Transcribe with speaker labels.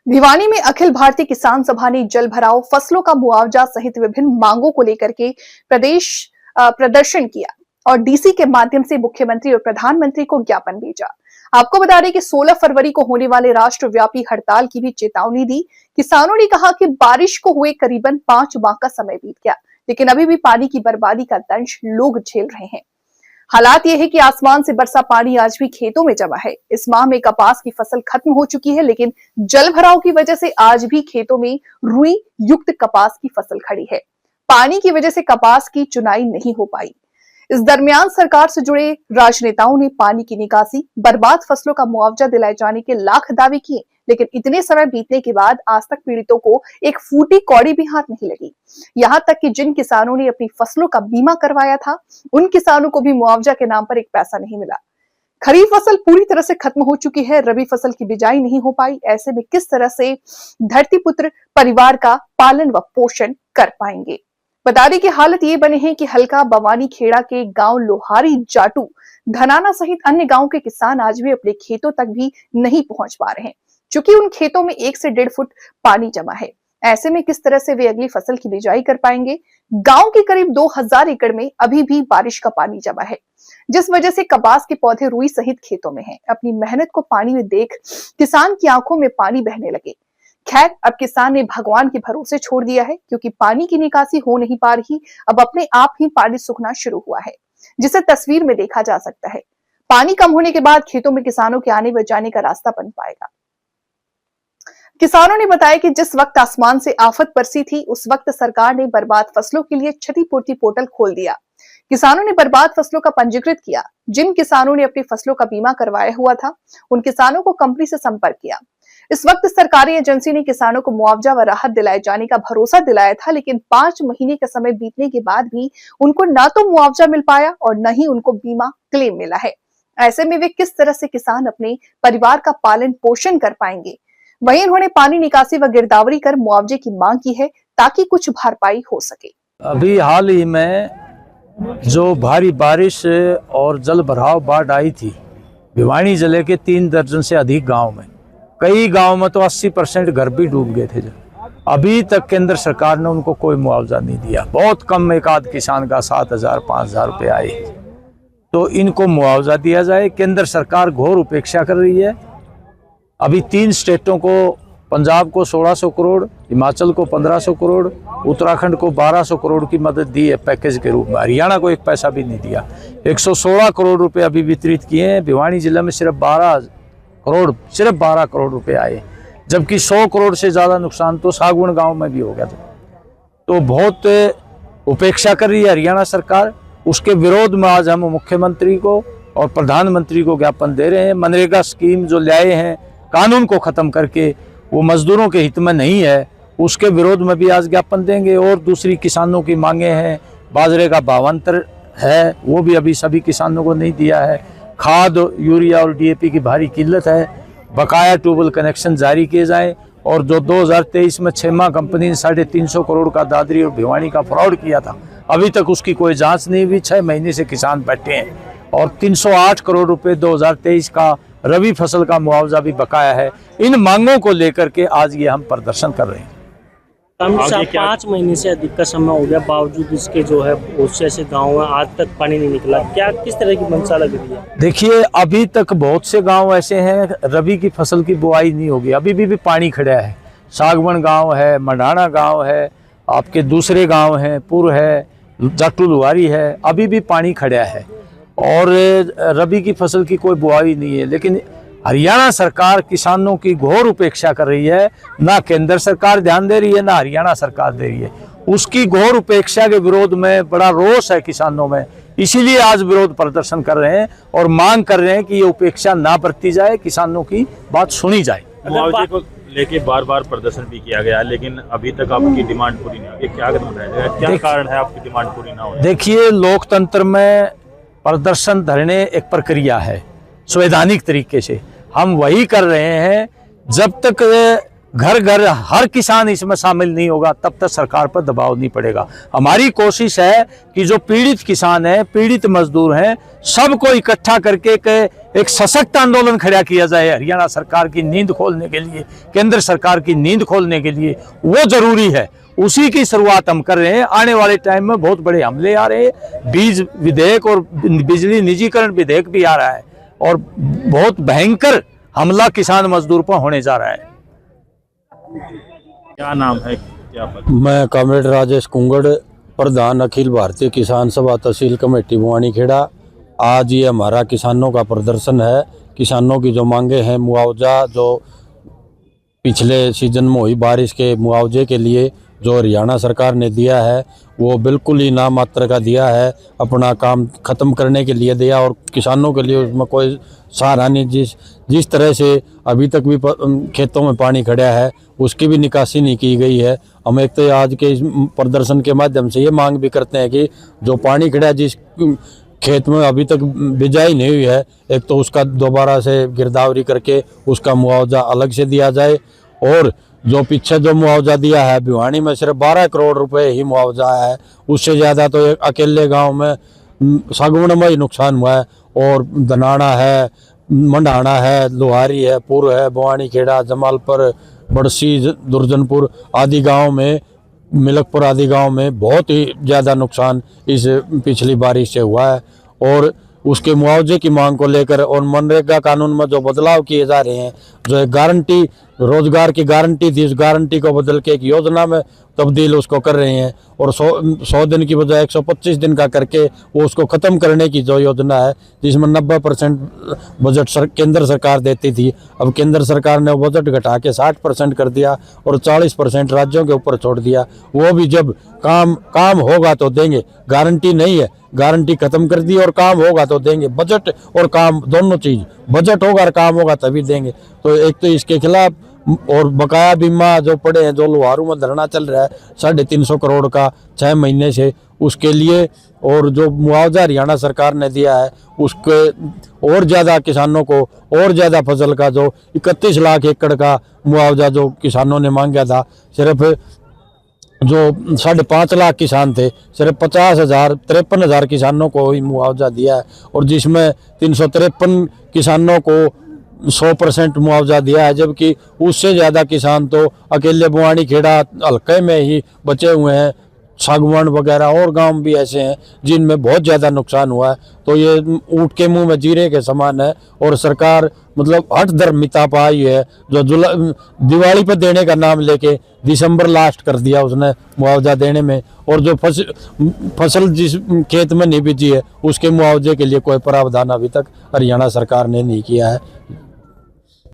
Speaker 1: भिवानी में अखिल भारतीय किसान सभा ने जल भराव, फसलों का मुआवजा सहित विभिन्न मांगों को लेकर के प्रदर्शन किया और डीसी के माध्यम से मुख्यमंत्री और प्रधानमंत्री को ज्ञापन भेजा। आपको बता दें कि 16 फरवरी को होने वाले राष्ट्रव्यापी हड़ताल की भी चेतावनी दी। किसानों ने कहा कि बारिश को हुए करीबन 5 माह का समय बीत गया, लेकिन अभी भी पानी की बर्बादी का दंश लोग झेल रहे हैं। हालात यह है कि आसमान से बरसा पानी आज भी खेतों में जमा है। इस माह में कपास की फसल खत्म हो चुकी है, लेकिन जल भराव की वजह से आज भी खेतों में रुई युक्त कपास की फसल खड़ी है। पानी की वजह से कपास की चुनाई नहीं हो पाई। इस दरमियान सरकार से जुड़े राजनेताओं ने पानी की निकासी, बर्बाद फसलों का मुआवजा दिलाए जाने के लाख दावे किए, लेकिन इतने समय बीतने के बाद आज तक पीड़ितों को एक फूटी कौड़ी भी हाथ नहीं लगी। यहां तक कि जिन किसानों ने अपनी फसलों का बीमा करवाया था, उन किसानों को भी मुआवजा के नाम पर एक पैसा नहीं मिला। खरीफ फसल पूरी तरह से खत्म हो चुकी है, रबी फसल की बिजाई नहीं हो पाई। ऐसे में किस तरह से धरतीपुत्र परिवार का पालन व पोषण कर पाएंगे? बता दें कि हालत ये बने हैं कि हल्का बवानी खेड़ा के गांव लोहारी, जाटू, धनाना सहित अन्य गांव के किसान आज भी अपने खेतों तक भी नहीं पहुंच पा रहे हैं, क्योंकि उन खेतों में 1 से 1.5 फुट पानी जमा है। ऐसे में किस तरह से वे अगली फसल की बिजाई कर पाएंगे? गांव के करीब 2000 एकड़ में अभी भी बारिश का पानी जमा है, जिस वजह से कपास के पौधे रुई सहित खेतों में हैं। अपनी मेहनत को पानी में देख किसान की आंखों में पानी बहने लगे। खैर, अब किसान ने भगवान के भरोसे छोड़ दिया है, क्योंकि पानी की निकासी हो नहीं पा रही। अब अपने आप ही पानी सूखना शुरू हुआ है, जिसे तस्वीर में देखा जा सकता है। पानी कम होने के बाद खेतों में किसानों के आने व जाने का रास्ता बन पाएगा। किसानों ने बताया कि जिस वक्त आसमान से आफत बरसी थी, उस वक्त सरकार ने बर्बाद फसलों के लिए क्षतिपूर्ति पोर्टल खोल दिया। किसानों ने बर्बाद फसलों का पंजीकृत किया। जिन किसानों ने अपनी फसलों का बीमा करवाया हुआ था, उन किसानों को कंपनी से संपर्क किया। इस वक्त सरकारी एजेंसी ने किसानों को मुआवजा व राहत दिलाए जाने का भरोसा दिलाया था, लेकिन 5 महीने का समय बीतने के बाद भी उनको ना तो मुआवजा मिल पाया और न ही उनको बीमा क्लेम मिला है। ऐसे में वे किस तरह से किसान अपने परिवार का पालन पोषण कर पाएंगे? वहीं उन्होंने पानी निकासी व गिरदावरी कर मुआवजे की मांग की है, ताकि कुछ भरपाई हो सके।
Speaker 2: अभी हाल ही में जो भारी बारिश और जल भराव बाढ़ आई थी, भिवानी जिले के 3 दर्जन से अधिक गांव में, कई गांव में तो 80% घर भी डूब गए थे। अभी तक केंद्र सरकार ने उनको कोई मुआवजा नहीं दिया। बहुत कम एक आध किसान का 7000-5000 रुपये आए, तो इनको मुआवजा दिया जाए। केंद्र सरकार घोर उपेक्षा कर रही है। अभी 3 स्टेटों को, पंजाब को 1600 करोड़, हिमाचल को 1500 करोड़, उत्तराखंड को 1200 करोड़ की मदद दी है पैकेज के रूप में। हरियाणा को एक पैसा भी नहीं दिया। 116 करोड़ रुपए अभी वितरित किए हैं। भिवानी जिले में सिर्फ 12 करोड़ रुपए आए, जबकि 100 करोड़ से ज़्यादा नुकसान तो सागवन गांव में भी हो गया था। तो बहुत उपेक्षा कर रही है हरियाणा सरकार। उसके विरोध में आज हम मुख्यमंत्री को और प्रधानमंत्री को ज्ञापन दे रहे हैं। मनरेगा स्कीम जो लाए हैं, कानून को ख़त्म करके, वो मजदूरों के हित में नहीं है, उसके विरोध में भी आज ज्ञापन देंगे। और दूसरी किसानों की मांगे हैं। बाजरे का भावांतर है, वो भी अभी सभी किसानों को नहीं दिया है। खाद, यूरिया और डीएपी की भारी किल्लत है। बकाया ट्यूबवेल कनेक्शन जारी किए जाएं। और जो 2023 में छेमा कंपनी ने 350 करोड़ का दादरी और भिवानी का फ्रॉड किया था, अभी तक उसकी कोई जांच नहीं हुई। 6 महीने से किसान बैठे हैं। और 308 करोड़ रुपए 2023 का रबी फसल का मुआवजा भी बकाया है। इन मांगों को लेकर के आज ये हम प्रदर्शन कर रहे हैं।
Speaker 3: 5 महीने से अधिक का समय हो गया, बावजूद इसके जो है बहुत से ऐसे गाँव हैं आज तक पानी नहीं निकला। क्या किस तरह की मंशा लग रही है?
Speaker 2: देखिए, अभी तक बहुत से गांव ऐसे हैं रबी की फसल की बुआई नहीं होगी, अभी भी पानी खड़ा है। सागवन गांव है, मढ़ाना गांव है, आपके दूसरे गांव हैं, पुर है, जाटू लुहारी है, अभी भी पानी खड़ा है और रबी की फसल की कोई बुआई नहीं है। लेकिन हरियाणा सरकार किसानों की घोर उपेक्षा कर रही है। ना केंद्र सरकार ध्यान दे रही है, ना हरियाणा सरकार दे रही है। उसकी घोर उपेक्षा के विरोध में बड़ा रोष है किसानों में, इसीलिए आज विरोध प्रदर्शन कर रहे हैं और मांग कर रहे हैं कि ये उपेक्षा ना बरती जाए, किसानों की बात सुनी जाए।
Speaker 4: मुआवजे को लेके बार बार प्रदर्शन भी किया गया, लेकिन अभी तक आपकी डिमांड पूरी नहीं हुई। क्या कदम उठाया जाएगा? क्या कारण है आपकी डिमांड पूरी ना होने?
Speaker 2: देखिए, लोकतंत्र में प्रदर्शन धरने एक प्रक्रिया है, संवैधानिक तरीके से हम वही कर रहे हैं। जब तक घर घर हर किसान इसमें शामिल नहीं होगा, तब तक सरकार पर दबाव नहीं पड़ेगा। हमारी कोशिश है कि जो पीड़ित किसान हैं, पीड़ित मजदूर हैं, सबको इकट्ठा करके एक सशक्त आंदोलन खड़ा किया जाए हरियाणा सरकार की नींद खोलने के लिए, केंद्र सरकार की नींद खोलने के लिए, वो जरूरी है। उसी की शुरुआत हम कर रहे हैं। आने वाले टाइम में बहुत बड़े हमले आ रहे हैं, बीज विधेयक और बिजली निजीकरण विधेयक भी आ रहा है और बहुत भयंकर हमला किसान मजदूर पर होने जा रहा है।
Speaker 4: क्या नाम है, क्या पद?
Speaker 5: मैं कॉमरेड राजेश कुंगड़, प्रधान अखिल भारतीय किसान सभा तहसील कमेटी बुआनीखेड़ा। आज ये हमारा किसानों का प्रदर्शन है। किसानों की जो मांगे हैं, मुआवजा जो पिछले सीजन में हुई बारिश के मुआवजे के लिए जो हरियाणा सरकार ने दिया है वो बिल्कुल ही नाम मात्र का दिया है, अपना काम ख़त्म करने के लिए दिया और किसानों के लिए उसमें कोई सहारा नहीं। जिस तरह से अभी तक भी खेतों में पानी खड़ा है उसकी भी निकासी नहीं की गई है। हम एक तो आज के इस प्रदर्शन के माध्यम से ये मांग भी करते हैं कि जो पानी खड़ा है, जिस खेत में अभी तक बिजाई नहीं हुई है, एक तो उसका दोबारा से गिरदावरी करके उसका मुआवजा अलग से दिया जाए। और जो पीछे जो मुआवजा दिया है भिवानी में सिर्फ 12 करोड़ रुपए ही मुआवजा है, उससे ज़्यादा तो एक अकेले गांव में सागवान में ही नुकसान हुआ है। और धनाना है, मंडाना है, लोहारी है, पुर है, बुआनीखेड़ा, जमालपुर, बड़सी, दुर्जनपुर आदि गाँव में, मिलकपुर आदि गांव में बहुत ही ज़्यादा नुकसान इस पिछली बारिश से हुआ है। और उसके मुआवजे की मांग को लेकर और मनरेगा कानून में जो बदलाव किए जा रहे हैं, जो एक गारंटी, रोजगार की गारंटी थी, उस गारंटी को बदल के एक योजना में तब्दील उसको कर रहे हैं और 100 दिन की बजाय 125 दिन का करके वो उसको ख़त्म करने की जो योजना है, जिसमें 90% बजट केंद्र सरकार देती थी, अब केंद्र सरकार ने वो बजट घटा के 60% कर दिया और 40% राज्यों के ऊपर छोड़ दिया। वो भी जब काम होगा तो देंगे, गारंटी नहीं है, गारंटी खत्म कर दी और काम होगा तो देंगे। बजट और काम दोनों चीज़, बजट होगा और काम होगा तभी देंगे। तो एक तो इसके खिलाफ और बकाया बीमा जो पड़े हैं, जो लोहारू में धरना चल रहा है 350 करोड़ का 6 महीने से, उसके लिए और जो मुआवजा हरियाणा सरकार ने दिया है उसके और ज़्यादा किसानों को और ज़्यादा फसल का जो 31 लाख एकड़ का मुआवजा जो किसानों ने मांगा था, सिर्फ जो 5.5 लाख किसान थे, सिर्फ 53,000 किसानों को ही मुआवजा दिया है और जिसमें 353 किसानों को 100% मुआवजा दिया है, जबकि उससे ज़्यादा किसान तो अकेले बुआनीखेड़ा हल्के में ही बचे हुए हैं। सागवान वगैरह और गांव भी ऐसे हैं जिनमें बहुत ज़्यादा नुकसान हुआ है। तो ये ऊँट के मुंह में जीरे के समान है और सरकार मतलब हठ धर्म मिता पाई है, जो दिवाली पर देने का नाम लेके दिसंबर लास्ट कर दिया उसने मुआवजा देने में। और जो फसल जिस खेत में नहीं बीजी है उसके मुआवजे के लिए कोई प्रावधान अभी तक हरियाणा सरकार ने नहीं किया है।